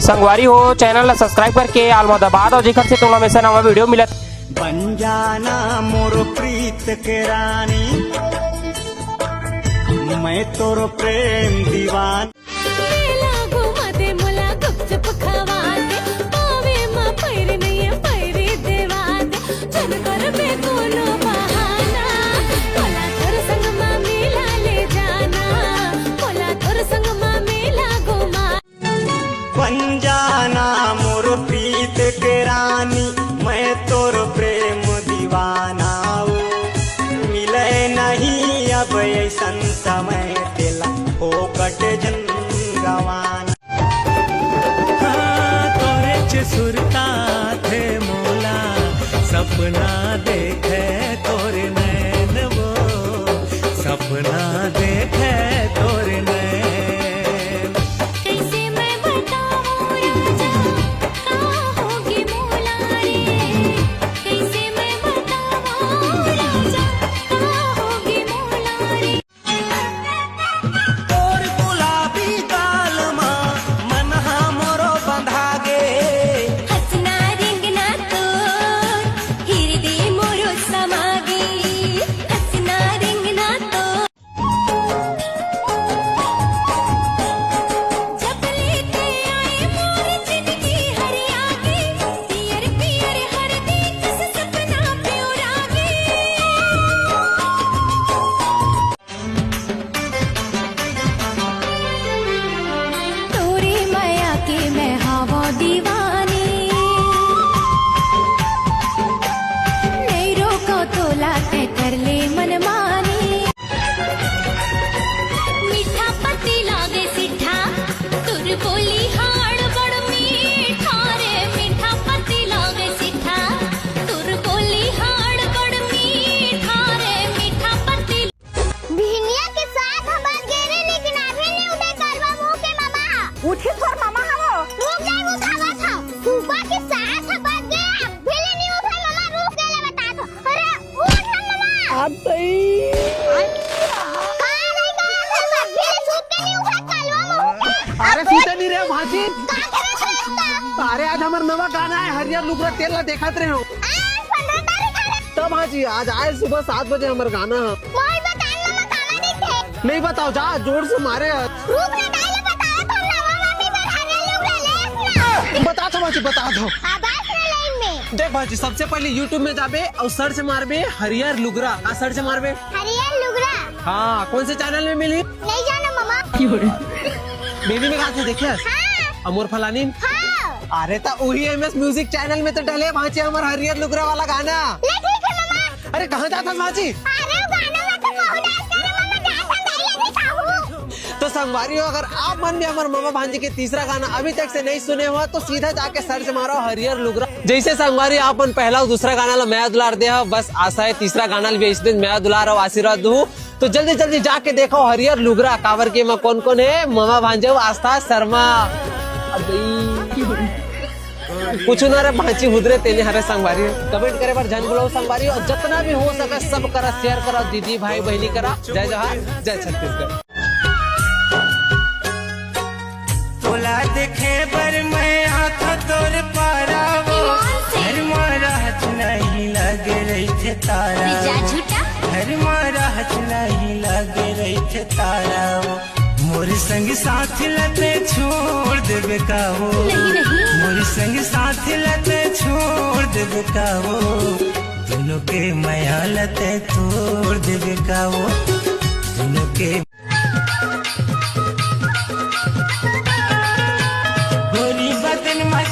संगवारी हो चैनल ला सब्सक्राइब करके आल में दबा दो जेकर से तुम हमेशा नवा वीडियो मिलत। बन जाना मोर प्रीत के रानी, मैं तोर प्रेम दीवान। बन जाना मोर प्रीत के रानी, मैं तोर प्रेम दीवाना। मिले नहीं अब ऐसन समय तेला हो कट जन गवाना। हाँ, तोरे च सुरता थे मोला, सपना देखे तोरे नैन वो, सपना देखे तोरे नैन। कर ले मनमानी, मीठा पति लागे सिठा, तुर बोली हाड़ बड़ मीठा रे। मीठा पति लागे सिठा, तुर बोली हाड़ बड़ मीठा रे। मीठा पति भिनिया के साथ हम गेरे लेकिन अभी नहीं उठे करवा मुंह के मामा। उठे तोर मामा हवो, रुक जाए वो खावा था। सुबह के साथ हम गए अभी नहीं उठे मामा, रुक गए बता दो। अरे उठ मामा अब अरे सूते नहीं रहे भाजी। अरे आज हमारा नवा गाना है हरियर लुगरा तेल ला देखत रहे हो। तब भाजी आज आए सुबह 7 बजे हमारा गाना है। नहीं बताओ जा जोर से मारे। बता दो भाजी बता दो। देख भाजी सबसे पहले YouTube में जाबे और सर्च मारबे हरियर लुगरा। सर्च मारबे हरियर लुगरा। हाँ कौन से चैनल में मिली? नहीं जाना मामा। बेबी में कहा थे देखे? हाँ। अमोर फलानी। हाँ। अरे तो वही MS म्यूजिक चैनल में तो डले भांचे हमारा हरियर लुगरा वाला गाना। ठीक है मामा। अरे कहाँ जाता भाजी? अरे गाना में तो बहुत डांस करे मामा, डांस हम तो संगवारी हो अगर आप मन में हमारे मामा भांजी के तीसरा गाना अभी तक से नहीं सुने हो तो सीधा जाके सर्च मारो हरियर लुगरा। जैसे संगवारी अपन पहला और दूसरा गाना लो मैं दुलार दे हो, बस आशा है तीसरा गाना भी इस दिन मैं दुलार और आशीर्वाद दूं। तो जल्दी जल्दी जाके देखो हरियर लुगरा। कावर के में कौन कौन है? मामा भांजे आस्था शर्मा। कुछ ना रे भांची हुदरे तेने हरे संगवारी कमेंट करे पर जान बुलाओ संगवारी और जितना भी हो सके सब करा शेयर करा दीदी भाई बहनी करा। जय जवाहर जय छत्तीसगढ़। तोला देखे बर मैं आँखों तोर पारा वो, घर मारा हच नहीं लगे रही थे तारा वो। घर मारा हच नहीं लगे रही थे तारा वो। मोर संग साथ लते छोड़ देवे का वो, मोर संग साथ लते छोड़ देवे का वो। दोनों के माया लते तोड़ देवे का वो, दोनों के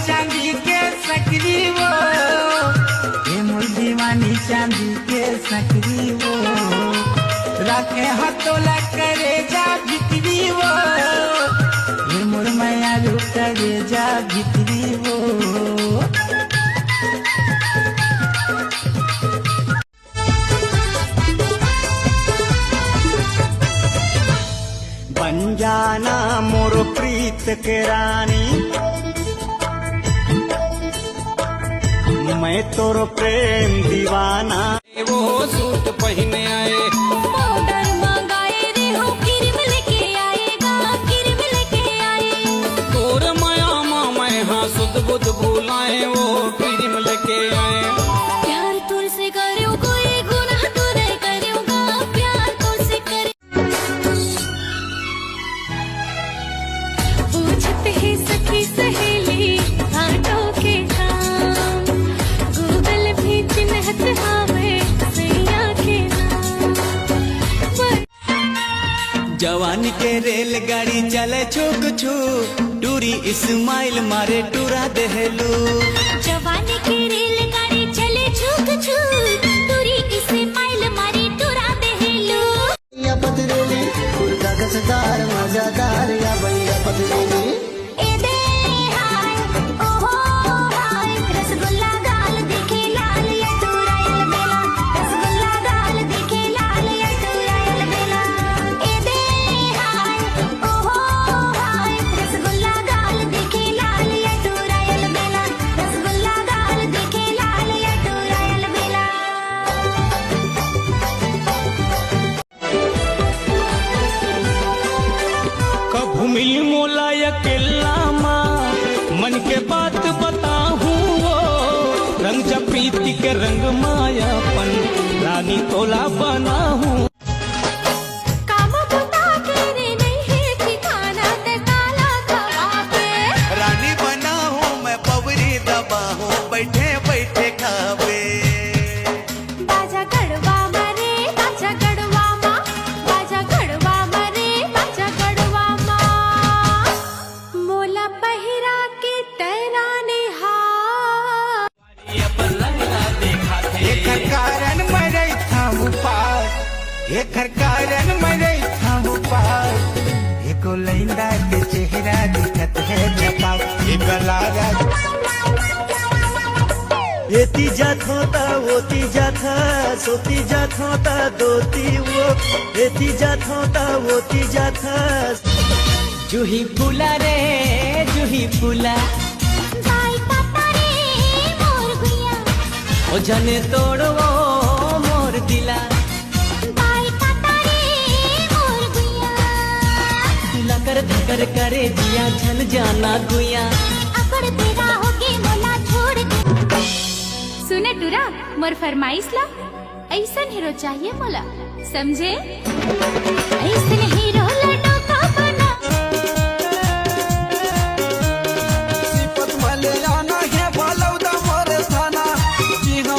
चांदी के सकरी वो, ये मोर दीवानी चांदी के सकरी वो। रखे हथोला करे जा भितरी वो, ये मोर माया रू करे जा भितरी वो। बन जाना मोर प्रीत के रानी, मैं तोर प्रेम दीवाना। वो सूट पहने आए पाउडर मंगाए रे हो, क्रीम लेके आएगा, क्रीम लेके आए। तोर माया मामा रेलगाड़ी चले छुक छुक टूरी इस्माइल मारे टूरा देहलू जवानी की रेलगाड़ी चले छुक छुक तुरी इसे माइल मारी टुरा देहलू या पतरेली कुर्ता कसदार मजादार या भैया पतरेली ए दे हाय ओहो हाय रसगुल्ला गाल देखे लाल या टुरायल बेला रसगुल्ला गाल देखे लाल या टुरायल बेला ए दे हाय ओहो हाय रसगुल्ला गाल देखे लाल या टुरायल बेला रसगुल्ला गाल देखे लाल या टुरायल बेला कभू मिली मोला अकेला माँ मन के बात बताहूँ वो रंग जपीती के रंग मायापन रानी तोला बना हूँ काम बुता के रे नहीं है ठिकाना ते काला खवा के रानी बना हूँ मैं पवरी दबा हूँ बैठे बैठे खावे बाजा गड़वा मरे बाजा गड़वा माँ बाजा गड़वा मरे बाजा गड़वा माँ मोला पहिरा के तैराने हाथ एकर कारण मरे था पार एकर कारण मरे था पार एको लैंदा के चेहरा दिखत है छपाव ये गलारा एती जात होता वोती जात सोती जात होता दोती वो एती जात होता वोती जात जूही फूला रे जूही फूला भाई पापा रे मोर गुइया ओ जने तोड़वो मोर दिला भाई पापा रे मोर गुइया दिला कर धकर करे जिया झल जाना गुया अकड़ तेरा होके मोला छोड़ के सुने टुरा मोर फरमाइश ला ऐसन हीरो चाहिए मोला समझे ऐसन हीरो लडो का बना सिपत भले आना है बालौदा मोर थाना जीनो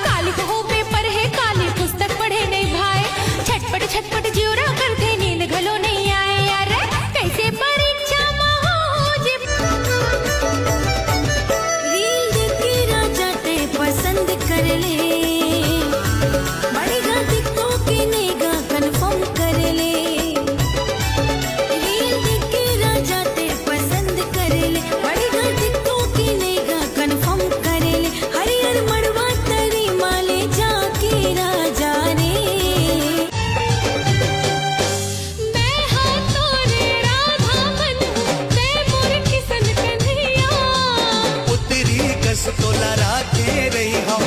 काली हो पेपर है काली पुस्तक पढ़े नहीं भाई छटपट छटपट ज्योरा करते नींद घलो नहीं आए यार कैसे परीक्षा में हो जे रील देख के राजा ते पसंद कर ले बड़ी गलती को के नेगा कन्फर्म कर ले रील देख के राजा ते पसंद कर ले बड़ी गलती को के नेगा कन्फर्म कर ले हरियर मड़वा तरी माले जाके राजा रे मैं हाँ तोरे राधा बनूं ते मोर किसन कन्हैया उतरी कस तोला राखे रही हम